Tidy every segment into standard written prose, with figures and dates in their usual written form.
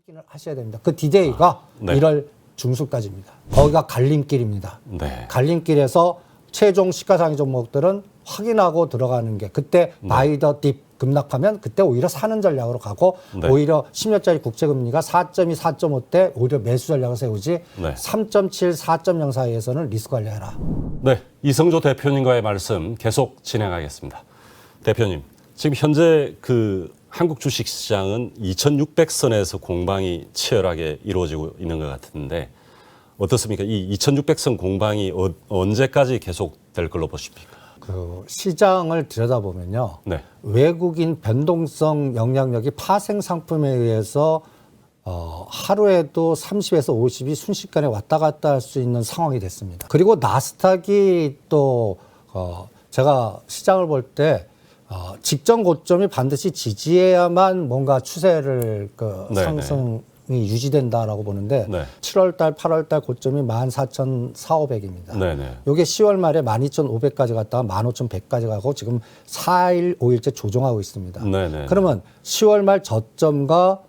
확인을 하셔야 됩니다. 그 디데이가 네. 1월 중순까지입니다. 거기가 갈림길입니다. 네. 갈림길에서 최종 시가상위 종목들은 확인하고 들어가는 게 그때 바이 더 딥 급락하면 그때 오히려 사는 전략으로 가고 네. 오히려 10년짜리 국제금리가 4.2, 4.5 때 오히려 매수 전략을 세우지 네. 3.7, 4.0 사이에서는 리스크 관리해라. 네, 이성조 대표님과의 말씀 계속 진행하겠습니다. 대표님, 지금 현재 그 한국 주식시장은 2,600선에서 공방이 치열하게 이루어지고 있는 것 같은데 어떻습니까? 이 2,600선 공방이 언제까지 계속될 걸로 보십니까? 그 시장을 들여다보면요. 네. 외국인 변동성 영향력이 파생 상품에 의해서 하루에도 30에서 50이 순식간에 왔다 갔다 할 수 있는 상황이 됐습니다. 그리고 나스닥이 또 제가 시장을 볼 때 직전 고점이 반드시 지지해야만 뭔가 추세를 네네. 상승이 유지된다라고 보는데 네. 7월 달, 8월 달 고점이 14,400입니다. 네네. 요게 10월 말에 12,500까지 갔다가 15,100까지 가고 지금 4일, 5일째 조정하고 있습니다. 네네. 그러면 10월 말 저점과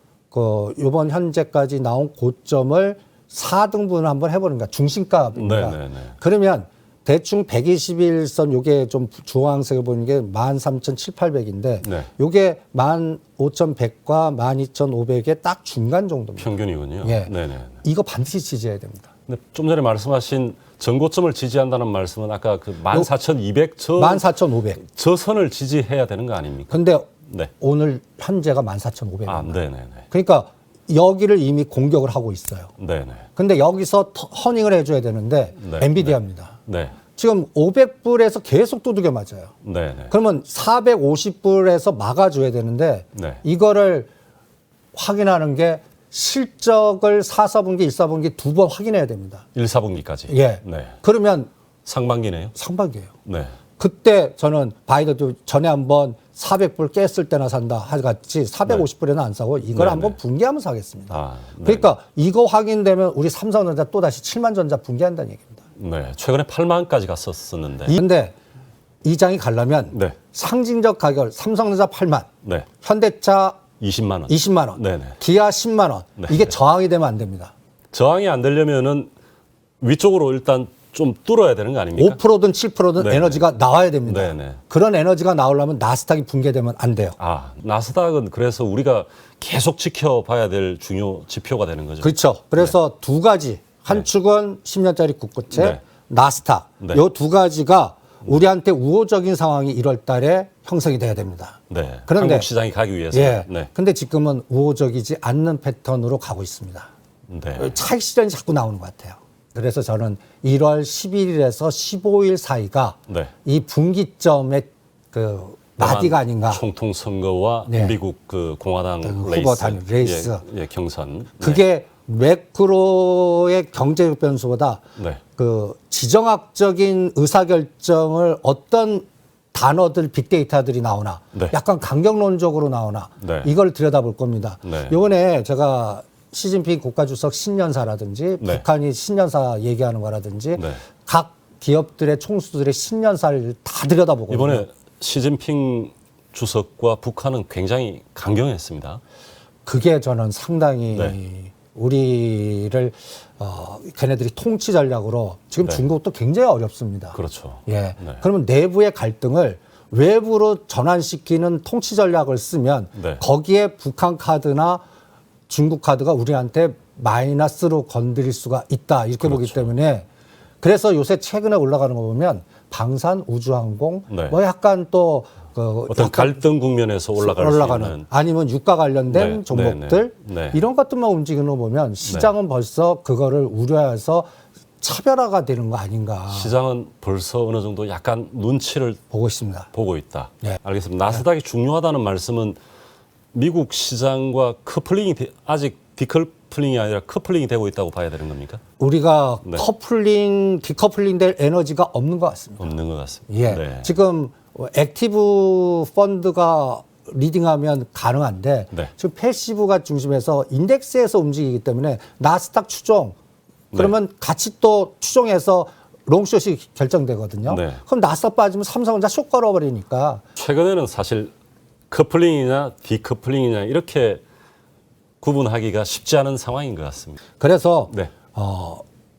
요번 현재까지 나온 고점을 4등분을 한번 해보는 거야. 중심값입니다. 네네네. 그러면 대충 121선 요게 좀 주황색을 보는 게 13,700인데 네. 요게 15,100과 12,500의 딱 중간 정도입니다. 평균이군요. 예. 네네. 이거 반드시 지지해야 됩니다. 근데 좀 전에 말씀하신 전고점을 지지한다는 말씀은 아까 그 14,200 14,500. 저 선을 지지해야 되는 거 아닙니까? 근데 네. 오늘 현재가 14,500입니다. 아, 네네네. 그러니까 여기를 이미 공격을 하고 있어요. 네네. 근데 여기서 허닝을 해줘야 되는데 네. 엔비디아입니다. 네. 지금 500불에서 계속 두들겨 맞아요. 네네. 그러면 450불에서 막아줘야 되는데 네. 이거를 확인하는 게 실적을 4, 4분기, 1, 4분기 두 번 확인해야 됩니다. 1, 4분기까지. 예. 네. 그러면 상반기네요. 상반기예요. 네. 그때 저는 바이더도 전에 한번 400불 깼을 때나 산다 같이 450불에는 안 사고 이걸 네네. 한번 분기하면 사겠습니다. 아, 네. 그러니까 이거 확인되면 우리 삼성전자 또 다시 7만 전자 분기한다는 얘기입니다. 네. 최근에 8만까지 갔었었는데. 근데 이 장이 가려면 네. 상징적 가격 삼성전자 8만, 네. 현대차 20만 원. 20만 원, 네네. 기아 10만 원. 네. 이게 저항이 되면 안 됩니다. 저항이 안 되려면은 위쪽으로 일단 좀 뚫어야 되는 거 아닙니까? 5%든 7%든 네네. 에너지가 나와야 됩니다. 네네. 그런 에너지가 나오려면 나스닥이 붕괴되면 안 돼요. 아, 나스닥은 그래서 우리가 계속 지켜봐야 될 중요 지표가 되는 거죠. 그렇죠. 그래서 두 가지. 한 축은 10년짜리 국고채, 네. 나스닥. 네. 이 두 가지가 우리한테 우호적인 상황이 1월 달에 형성이 돼야 됩니다. 네. 그런데 한국 시장이 가기 위해서. 예. 네. 근데 지금은 우호적이지 않는 패턴으로 가고 있습니다. 네. 차익 실현이 자꾸 나오는 것 같아요. 그래서 저는 1월 11일에서 15일 사이가 네. 이 분기점의 그 마디가 아닌가. 총통 선거와 네. 미국 그 공화당 후보 단일 레이스. 예, 경선. 네. 그게 매크로의 경제적 변수보다 네. 그 지정학적인 의사결정을 어떤 단어들, 빅데이터들이 나오나 네. 약간 강경론적으로 나오나 네. 이걸 들여다볼 겁니다. 네. 이번에 제가 시진핑 국가주석 신년사라든지 네. 북한이 신년사 얘기하는 거라든지 네. 각 기업들의 총수들의 신년사를 다 들여다보거든요. 이번에 시진핑 주석과 북한은 굉장히 강경했습니다. 그게 저는 상당히 네. 우리를 걔네들이 통치 전략으로 지금 네. 중국도 굉장히 어렵습니다. 그렇죠. 예. 네. 그러면 내부의 갈등을 외부로 전환시키는 통치 전략을 쓰면 네. 거기에 북한 카드나 중국 카드가 우리한테 마이너스로 건드릴 수가 있다 이렇게 보기 그렇죠. 때문에 그래서 요새 최근에 올라가는 거 보면 방산, 우주항공 네. 뭐 약간 또 어떤 갈등 국면에서 올라갈 수 있는. 아니면 유가 관련된 네, 종목들 네, 네. 이런 것들만 움직이는 거 보면 시장은 벌써 그거를 우려해서 차별화가 되는 거 아닌가 시장은 벌써 어느 정도 약간 눈치를 보고 있습니다. 보고 있다. 네. 알겠습니다. 나스닥이 중요하다는 말씀은 미국 시장과 커플링이 아직 디커플링이 아니라 커플링이 되고 있다고 봐야 되는 겁니까? 우리가 네. 디커플링 될 에너지가 없는 것 같습니다. 없는 것 같습니다. 예. 네. 지금 액티브 펀드가 리딩하면 가능한데 네. 지금 패시브가 중심에서 인덱스에서 움직이기 때문에 나스닥 추종 그러면 같이 또 추종해서 롱숏이 결정되거든요. 네. 그럼 나스닥 빠지면 삼성전자 쏙 걸어버리니까 최근에는 사실 커플링이냐 디커플링이냐 이렇게 구분하기가 쉽지 않은 상황인 것 같습니다. 그래서 네.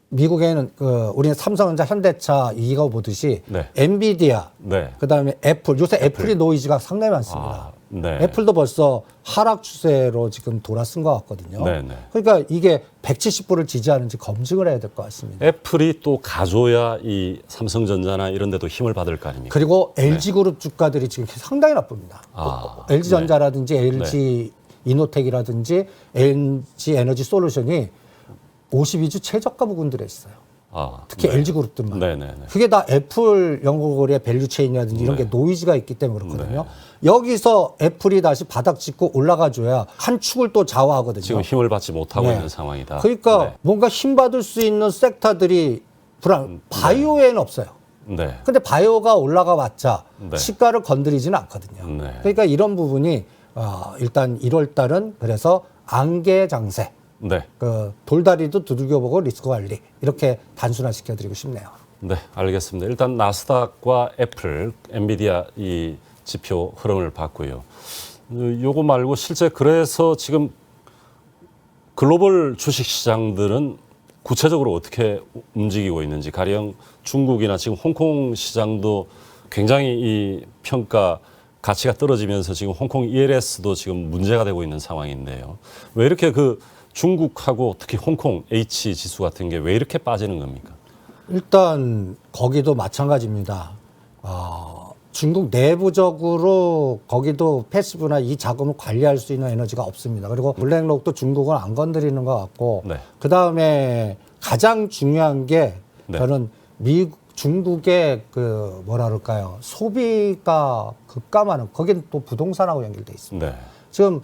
미국에는 우리는 삼성전자, 현대차 이거 보듯이 네. 엔비디아, 네. 그다음에 애플, 요새 애플이 노이즈가 상당히 많습니다. 네. 애플도 벌써 하락 추세로 지금 돌아선 것 같거든요. 네, 네. 그러니까 이게 170불을 지지하는지 검증을 해야 될 것 같습니다. 애플이 또 가줘야 이 삼성전자나 이런 데도 힘을 받을 거 아닙니까? 그리고 LG그룹 주가들이 지금 상당히 나쁩니다. LG전자라든지 LG 이노텍이라든지 LG 에너지 솔루션이 52주 최저가 부근들에 있어요. 특히 LG그룹들만. 네네네. 그게 다 애플 영국거래 밸류체인이라든지 이런 게 노이즈가 있기 때문에 그렇거든요. 여기서 애플이 다시 바닥 짚고 올라가줘야 한 축을 또 좌우하거든요. 지금 힘을 받지 못하고 네. 있는 상황이다. 그러니까 네. 뭔가 힘받을 수 있는 섹터들이 바이오에는 없어요. 네. 근데 바이오가 올라가 봤자 네. 시가를 건드리지는 않거든요. 네. 그러니까 이런 부분이 일단 1월 달은 그래서 안개 장세, 네. 돌다리도 두들겨보고 리스크 관리 이렇게 단순화시켜드리고 싶네요. 네, 알겠습니다. 일단 나스닥과 애플, 엔비디아 이 지표 흐름을 봤고요. 요거 말고 실제 그래서 지금 글로벌 주식 시장들은 구체적으로 어떻게 움직이고 있는지, 가령 중국이나 지금 홍콩 시장도 굉장히 이 평가 가치가 떨어지면서 지금 홍콩 ELS도 지금 문제가 되고 있는 상황인데요. 왜 이렇게 중국하고 특히 홍콩 H 지수 같은 게 왜 이렇게 빠지는 겁니까? 일단 거기도 마찬가지입니다. 중국 내부적으로 거기도 패시브나 이 자금을 관리할 수 있는 에너지가 없습니다. 그리고 블랙록도 중국은 안 건드리는 것 같고 네. 그다음에 가장 중요한 게 네. 저는 중국의 뭐라 그럴까요? 소비가 급감하는 거기는 또 부동산하고 연결돼 있습니다. 네. 지금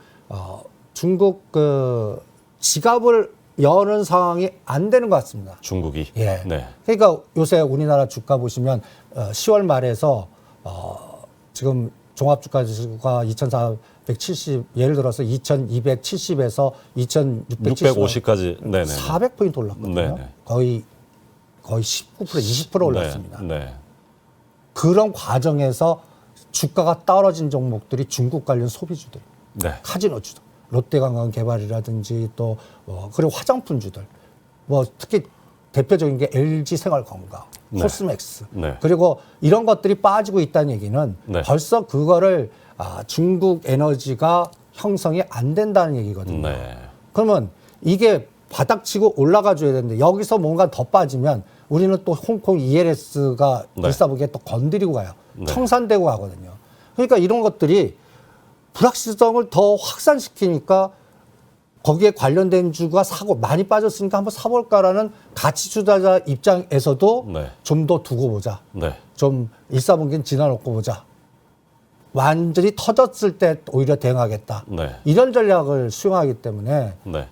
중국 지갑을 여는 상황이 안 되는 것 같습니다. 중국이. 예. 네. 그러니까 요새 우리나라 주가 보시면 10월 말에서 지금 종합주가지수가 2,470 예를 들어서 2,270에서 2,670 650까지. 네네. 400포인트 올랐거든요. 네네. 거의 19% 20% 올랐습니다. 네. 그런 과정에서 주가가 떨어진 종목들이 중국 관련 소비주들, 네. 카지노주들, 롯데관광개발이라든지 또 그리고 화장품주들, 특히 대표적인 게 LG생활건강, 네. 코스맥스, 네. 그리고 이런 것들이 빠지고 있다는 얘기는 네. 벌써 그거를 중국 에너지가 형성이 안 된다는 얘기거든요. 네. 그러면 이게 바닥치고 올라가 줘야 되는데 여기서 뭔가 더 빠지면 우리는 또 홍콩 ELS가 네. 일사북에 또 건드리고 가요. 네. 청산되고 가거든요. 그러니까 이런 것들이 불확실성을 더 확산시키니까 거기에 관련된 주가 사고 많이 빠졌으니까 한번 사볼까라는 가치 투자자 입장에서도 네. 좀 더 두고 보자. 네. 좀 일사분기는 지나놓고 보자. 완전히 터졌을 때 오히려 대응하겠다. 네. 이런 전략을 수용하기 때문에 네.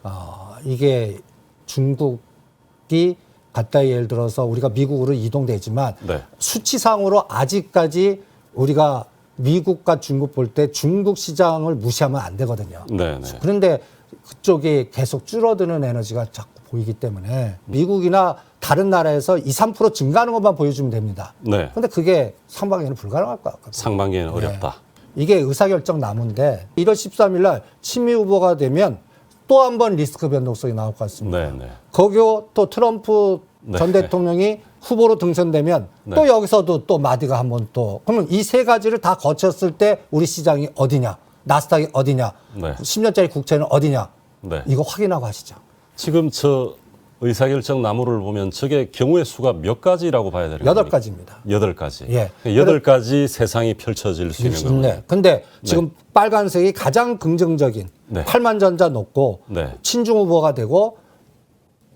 이게 중국이 갖다 예를 들어서 우리가 미국으로 이동되지만 네. 수치상으로 아직까지 우리가 미국과 중국 볼 때 중국 시장을 무시하면 안 되거든요. 네. 네. 그런데 그쪽이 계속 줄어드는 에너지가 자꾸 보이기 때문에 미국이나 다른 나라에서 2, 3% 증가하는 것만 보여주면 됩니다. 네. 그런데 그게 상반기에는 불가능할 것 같거든요. 상반기에는 어렵다. 이게 의사결정 나무인데 1월 13일 날 친미 후보가 되면 또 한 번 리스크 변동성이 나올 것 같습니다. 네. 네. 거기ও 또 트럼프 네. 전 대통령이 후보로 등선되면 네. 또 여기서도 또 마디가 한번 또 그러면 이 세 가지를 다 거쳤을 때 우리 시장이 어디냐, 나스닥이 어디냐, 네. 10년짜리 국채는 어디냐, 네. 이거 확인하고 하시죠. 지금 저 의사결정 나무를 보면 저게 경우의 수가 몇 가지라고 봐야 되는 겁니까? 8가지입니다. 8가지. 예. 8가지 세상이 펼쳐질 수 있는 겁니다. 네. 근데 지금 빨간색이 가장 긍정적인 네. 8만 전자 놓고 네. 친중 후보가 되고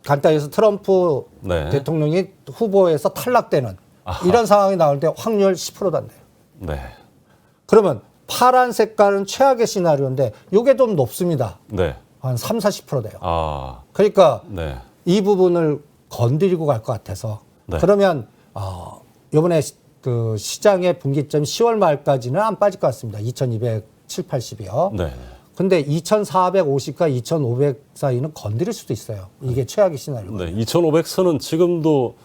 간단히 해서 트럼프 네. 대통령이 후보에서 탈락되는 이런 상황이 나올 때 확률 10%도 안 돼요. 네. 그러면 파란 색깔은 최악의 시나리오인데 이게 좀 높습니다. 네. 한 3, 40% 돼요. 그러니까 네. 이 부분을 건드리고 갈 것 같아서 네. 그러면 이번에 그 시장의 분기점 10월 말까지는 안 빠질 것 같습니다. 2270, 80이요. 네. 근데 2450과 2500 사이는 건드릴 수도 있어요. 이게 최악의 시나리오. 네. 2500선은 지금도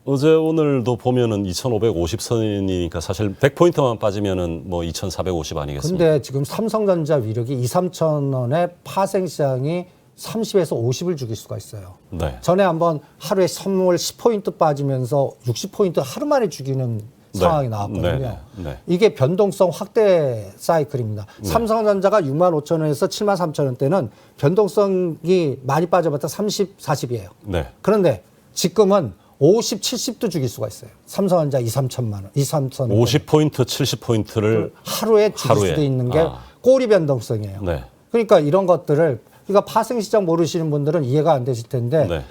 어제 오늘도 보면은 2,550선이니까 사실 100포인트만 빠지면은 뭐 2,450 아니겠습니까? 근데 지금 삼성전자 위력이 2, 3천 원의 파생 시장이 30에서 50을 죽일 수가 있어요. 네. 전에 한번 하루에 선물 10포인트 빠지면서 60포인트 하루 만에 죽이는 상황이 나왔거든요. 네. 네. 이게 변동성 확대 사이클입니다. 삼성전자가 6만 5천 원에서 7만 3천 원대는 변동성이 많이 빠져봤자 30, 40이에요. 네. 그런데 지금은 50, 70도 죽일 수가 있어요. 삼성전자 2, 3천만 원, 2, 3천 원. 50포인트, 70포인트를 하루에 죽일 수도 있는 게 꼬리 변동성이에요. 네. 그러니까 이런 것들을 그러니까 파생시장 모르시는 분들은 이해가 안 되실 텐데 네.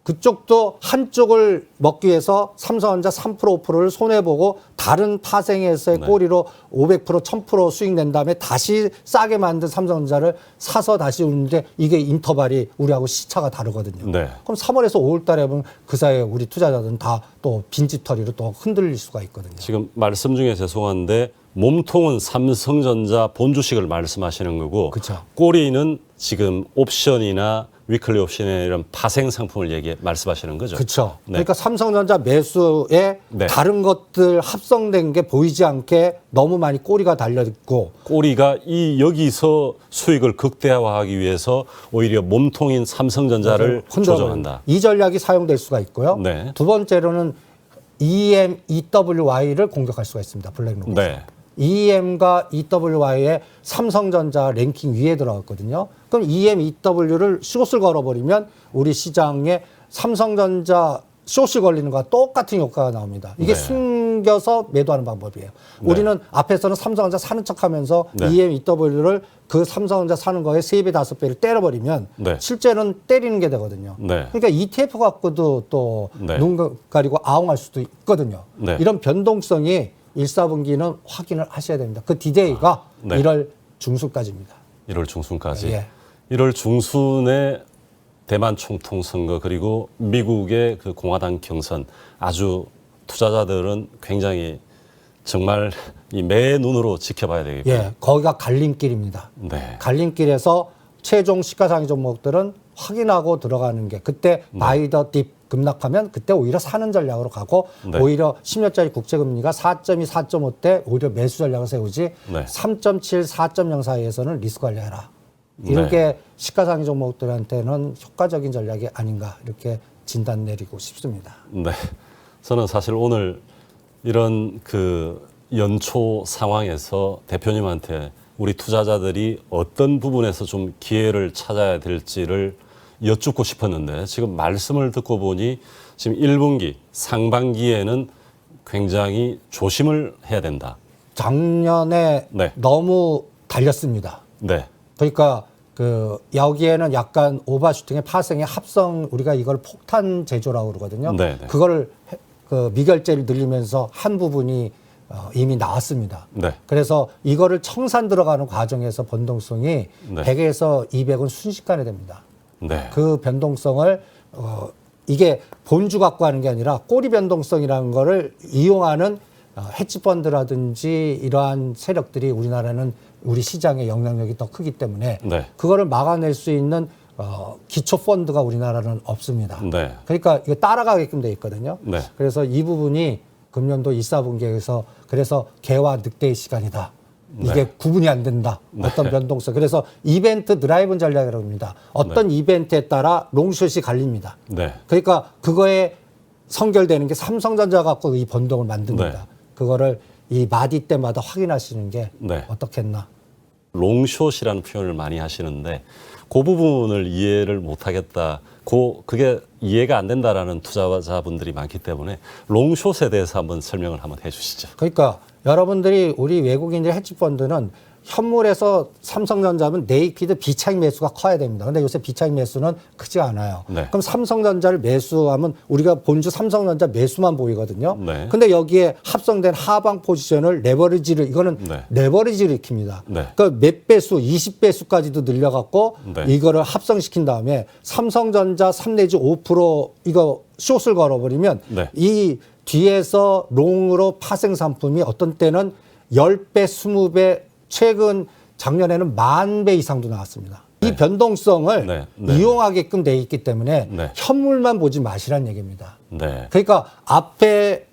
그쪽도 한쪽을 먹기 위해서 삼성전자 3% 5%를 손해보고 다른 파생에서의 꼬리로 500% 1000% 수익 낸 다음에 다시 싸게 만든 삼성전자를 사서 다시 오는데 이게 인터벌이 우리하고 시차가 다르거든요. 네. 그럼 3월에서 5월 달에 보면 그 사이에 우리 투자자들은 다 또 빈집털이로 또 흔들릴 수가 있거든요. 지금 말씀 중에 죄송한데 몸통은 삼성전자 본주식을 말씀하시는 거고 그쵸. 꼬리는 지금 옵션이나 위클리 옵션의 이런 파생 상품을 말씀하시는 거죠. 그렇죠. 네. 그러니까 삼성전자 매수에 네. 다른 것들 합성된 게 보이지 않게 너무 많이 꼬리가 달려 있고 꼬리가 여기서 수익을 극대화하기 위해서 오히려 몸통인 삼성전자를 조정한다. 이 전략이 사용될 수가 있고요. 네. 두 번째로는 EM, EWY를 공격할 수가 있습니다. 블랙로그. 네. EM과 EWY의 삼성전자 랭킹 위에 들어갔거든요. 그럼 EM, EW를 숏을 걸어버리면 우리 시장에 삼성전자 숏이 걸리는 거와 똑같은 효과가 나옵니다. 이게 네. 숨겨서 매도하는 방법이에요. 네. 우리는 앞에서는 삼성전자 사는 척하면서 네. EM, EW를 그 삼성전자 사는 거에 3배, 5배를 때려버리면 네. 실제는 때리는 게 되거든요. 네. 그러니까 ETF 갖고도 또 네. 눈 가리고 아웅할 수도 있거든요. 네. 이런 변동성이 1, 4분기는 확인을 하셔야 됩니다. 그 디데이가 네. 1월 중순까지입니다. 1월 중순까지. 예. 1월 중순에 대만 총통 선거 그리고 미국의 그 공화당 경선 아주 투자자들은 굉장히 정말 이 매 눈으로 지켜봐야 되겠고요. 예, 거기가 갈림길입니다. 네. 갈림길에서 최종 시가상위 종목들은 확인하고 들어가는 게 그때 바이 더 딥 급락하면 그때 오히려 사는 전략으로 가고 네. 오히려 10년짜리 국채금리가 4.2, 4.5대 오히려 매수 전략을 세우지 네. 3.7, 4.0 사이에서는 리스크 관리해라. 이런 네. 게 시가상위 종목들한테는 효과적인 전략이 아닌가 이렇게 진단 내리고 싶습니다. 네. 저는 사실 오늘 이런 그 연초 상황에서 대표님한테 우리 투자자들이 어떤 부분에서 좀 기회를 찾아야 될지를 여쭙고 싶었는데 지금 말씀을 듣고 보니 지금 1분기 상반기에는 굉장히 조심을 해야 된다. 작년에 네. 너무 달렸습니다. 네. 그러니까 그 여기에는 약간 오버슈팅의 파생의 합성 우리가 이걸 폭탄 제조라고 그러거든요. 네, 네. 그거를 그 미결제를 늘리면서 한 부분이 이미 나왔습니다. 네. 그래서 이거를 청산 들어가는 과정에서 변동성이 네. 100에서 200은 순식간에 됩니다. 네. 그 변동성을 이게 본주 갖고 하는 게 아니라 꼬리 변동성이라는 거를 이용하는 헤지펀드라든지 이러한 세력들이 우리나라는 우리 시장의 영향력이 더 크기 때문에 네. 그거를 막아낼 수 있는 기초 펀드가 우리나라는 없습니다. 네. 그러니까 이거 따라가게끔 돼 있거든요. 네. 그래서 이 부분이 금년도 1, 4분기에서 그래서 개와 늑대의 시간이다. 이게 네. 구분이 안 된다. 어떤 변동성. 그래서 이벤트 드라이브 전략이라고 합니다. 어떤 이벤트에 따라 롱숏이 갈립니다. 네. 그러니까 그거에 선결되는 게 삼성전자 갖고 이 변동을 만듭니다. 네. 그거를 이 마디 때마다 확인하시는 게 네. 어떻겠나. 롱숏이라는 표현을 많이 하시는데 그 부분을 이해를 못하겠다. 그게 이해가 안 된다라는 투자자분들이 많기 때문에 롱숏에 대해서 한번 설명을 한번 해주시죠. 그러니까 여러분들이 우리 외국인들 헤지펀드는 현물에서 삼성전자면 네이피드 비차익 매수가 커야 됩니다. 근데 요새 비차익 매수는 크지 않아요. 네. 그럼 삼성전자를 매수하면 우리가 본주 삼성전자 매수만 보이거든요. 네. 근데 여기에 합성된 하방 포지션을 레버리지를 이거는 네. 레버리지를 익힙니다. 네. 그러니까 몇 배수, 20배수까지도 늘려갖고 네. 이거를 합성시킨 다음에 삼성전자 3 내지 5% 이거 숏을 걸어버리면 네. 이 뒤에서 롱으로 파생 상품이 어떤 때는 10배, 20배 최근 작년에는 10,000배 이상도 나왔습니다. 이 변동성을 네. 네. 이용하게끔 돼 있기 때문에 네. 현물만 보지 마시란 얘기입니다. 네. 그러니까 앞에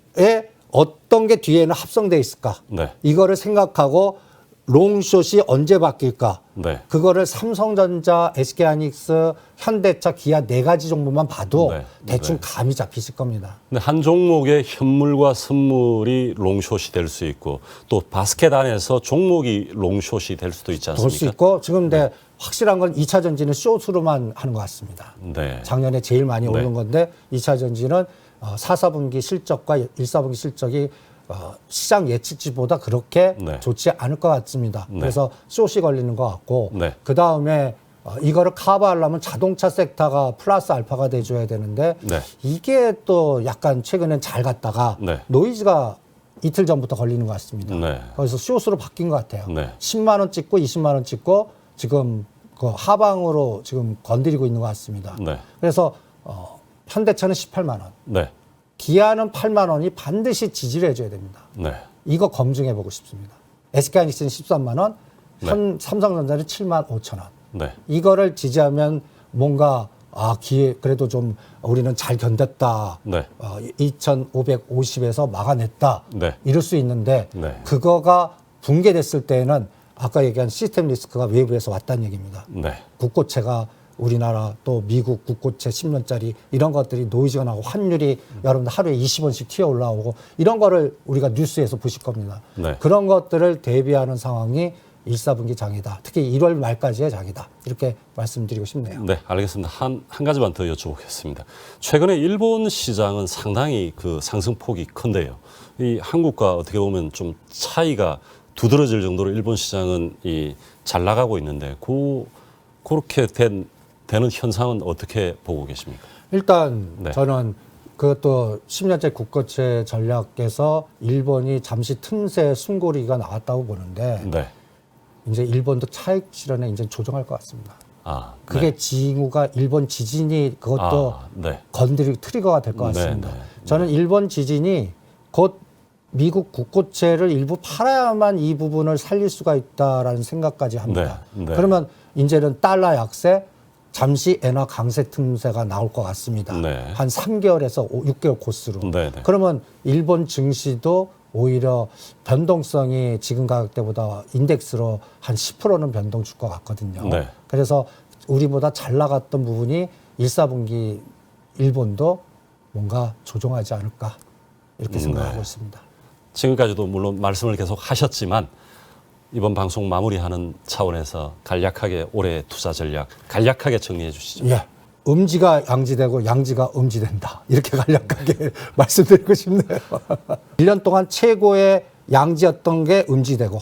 어떤 게 뒤에는 합성돼 있을까? 네. 이거를 생각하고 롱숏이 언제 바뀔까? 네. 그거를 삼성전자, SK하이닉스, 현대차, 기아 네 가지 정도만 봐도 네. 대충 네. 감이 잡히실 겁니다. 근데 한 종목의 현물과 선물이 롱숏이 될 수 있고 또 바스켓 안에서 종목이 롱숏이 될 수도 있지 볼 수 않습니까? 있고 지금 근데 확실한 건 2차 전지는 숏으로만 하는 것 같습니다. 네. 작년에 제일 많이 네. 오른 건데 2차 전지는 4, 4분기 실적과 1, 4분기 실적이 시장 예측치보다 그렇게 네. 좋지 않을 것 같습니다. 네. 그래서 숏이 걸리는 것 같고 네. 그다음에 이거를 커버하려면 자동차 섹터가 플러스 알파가 돼줘야 되는데 네. 이게 또 약간 최근엔 잘 갔다가 네. 노이즈가 이틀 전부터 걸리는 것 같습니다. 네. 그래서 숏으로 바뀐 것 같아요. 네. 10만 원 찍고 20만 원 찍고 지금 그 하방으로 지금 건드리고 있는 것 같습니다. 네. 그래서 현대차는 18만 원, 네. 기아는 8만 원이 반드시 지지를 해줘야 됩니다. 네. 이거 검증해 보고 싶습니다. SK하이닉스는 13만 원, 삼성전자는 7만 5천 원. 네. 이거를 지지하면 뭔가 기회 그래도 좀 우리는 잘 견뎠다. 네. 2,550에서 막아냈다. 네. 이럴 수 있는데 네. 그거가 붕괴됐을 때는 아까 얘기한 시스템 리스크가 외부에서 왔다는 얘기입니다. 네. 국고채가 우리나라 또 미국 국고채 10년짜리 이런 것들이 노이즈가 나고 환율이 여러분들 하루에 20원씩 튀어 올라오고 이런 거를 우리가 뉴스에서 보실 겁니다. 네. 그런 것들을 대비하는 상황이 1, 4분기 장이다. 특히 1월 말까지의 장이다. 이렇게 말씀드리고 싶네요. 네, 알겠습니다. 한 가지만 더 여쭤보겠습니다. 최근에 일본 시장은 상당히 그 상승폭이 큰데요. 이 한국과 어떻게 보면 좀 차이가 두드러질 정도로 일본 시장은 잘 나가고 있는데 그렇게 되는 현상은 어떻게 보고 계십니까? 일단 네. 저는 그것도 10년째 국고채 전략에서 일본이 잠시 틈새 숨고리가 나왔다고 보는데 네. 이제 일본도 차익 실현에 이제 조정할 것 같습니다. 그게 네. 징후가 일본 지진이 그것도 네. 건드리고 트리거가 될 것 같습니다. 네, 네. 저는 일본 지진이 곧 미국 국고채를 일부 팔아야만 이 부분을 살릴 수가 있다라는 생각까지 합니다. 네, 네. 그러면 이제는 달러 약세, 잠시 엔화 강세 틈새가 나올 것 같습니다. 네. 한 3개월에서 6개월 코스로. 네, 네. 그러면 일본 증시도 오히려 변동성이 지금 가격대보다 인덱스로 한 10%는 변동 줄 것 같거든요. 네. 그래서 우리보다 잘 나갔던 부분이 1, 4분기 일본도 뭔가 조정하지 않을까 이렇게 생각하고 네. 있습니다. 지금까지도 물론 말씀을 계속 하셨지만 이번 방송 마무리하는 차원에서 간략하게 올해 투자 전략 간략하게 정리해 주시죠. 예. 음지가 양지되고 양지가 음지된다. 이렇게 간략하게 말씀드리고 싶네요. 1년 동안 최고의 양지였던 게 음지되고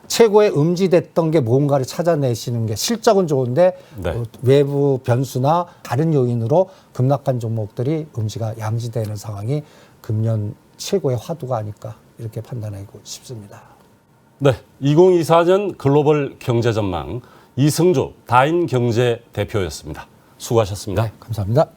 최고의 음지됐던 게 뭔가를 찾아내시는 게 실적은 좋은데 네. 외부 변수나 다른 요인으로 급락한 종목들이 음지가 양지되는 상황이 금년 최고의 화두가 아닐까 이렇게 판단하고 싶습니다. 네, 2024년 글로벌 경제 전망 이승조 다인경제 대표였습니다. 수고하셨습니다. 네, 감사합니다.